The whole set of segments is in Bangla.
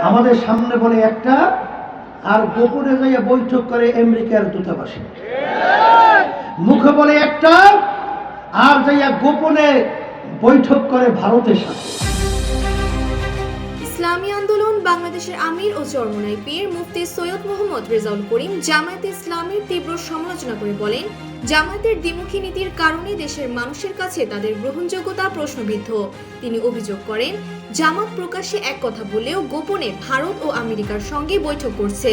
আমাদের সামনে বলে একটা, আর গোপনে যাইয়া বৈঠক করে আমেরিকার দূতাবাসে। মুখে বলে একটা, আর যাইয়া গোপনে বৈঠক করে ভারতের সাথে। ইসলামী আন্দোলন বাংলাদেশের আমির ও চরমোনাই পীর মুফতি সৈয়দ মোহাম্মদ রেজাউল করিম জামায়াতে ইসলামীর তীব্র সমালোচনা করে বলেন, জামায়াতের দ্বিমুখী নীতির কারণে দেশের মানুষের কাছে তাদের গ্রহণযোগ্যতা প্রশ্নবিদ্ধ। তিনি অভিযোগ করেন, জামাত প্রকাশ্যে এক কথা বললেও গোপনে ভারত ও আমেরিকার সঙ্গে বৈঠক করছে।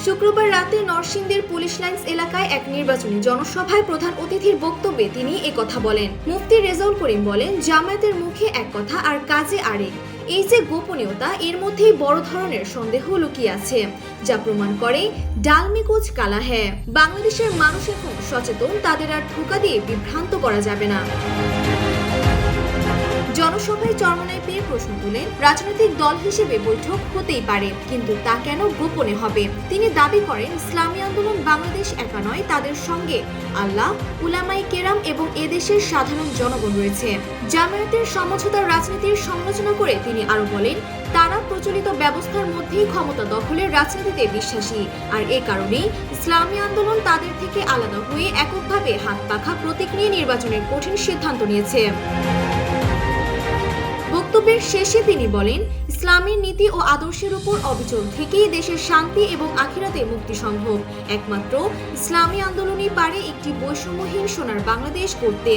শুক্রবার রাতে নরসিংদীর পুলিশ লাইন্স এলাকায় এক নির্বাচনী জনসভায় প্রধান অতিথির বক্তব্যে তিনি একথা বলেন। মুফতি রেজাউল করিম বলেন, জামায়াতের মুখে এক কথা আর কাজে আরেক। এই যে গোপনীয়তা, এর মধ্যেই বড় ধরনের সন্দেহ লুকিয়ে আছে, যা প্রমাণ করে ডাল মে কুছ কালা হ্যায়। বাংলাদেশের মানুষ এখন সচেতন, তাদের আর ধোঁকা দিয়ে বিভ্রান্ত করা যাবে না। জনসভায় চরমোনাই পীর প্রশ্ন তুলেন, রাজনৈতিক দল হিসেবে বৈঠক হতেই পারে, কিন্তু তা কেন গোপনে হবে? তিনি দাবি করেন, ইসলামী আন্দোলন বাংলাদেশ একা নয়, তাদের সঙ্গে আল্লাহ, উলামায়ে কেরাম এবং এদেশের সাধারণ জনগণ রয়েছে। জামায়াতের সমঝোতার রাজনীতির সমালোচনা করে তিনি আরো বলেন, তারা প্রচলিত ব্যবস্থার মধ্যেই ক্ষমতা দখলের রাজনীতিতে বিশ্বাসী, আর এ কারণেই ইসলামী আন্দোলন তাদের থেকে আলাদা হয়ে এককভাবে হাত পাখা প্রতীক নিয়ে নির্বাচনের কঠিন সিদ্ধান্ত নিয়েছে। বক্তব্যের শেষে তিনি বলেন, ইসলামের নীতি ও আদর্শের উপর অবিচল থেকেই দেশের শান্তি এবং আখিরাতে মুক্তি সম্ভব। একমাত্র ইসলামী আন্দোলনই পারে একটি বৈষম্যহীন সোনার বাংলাদেশ করতে।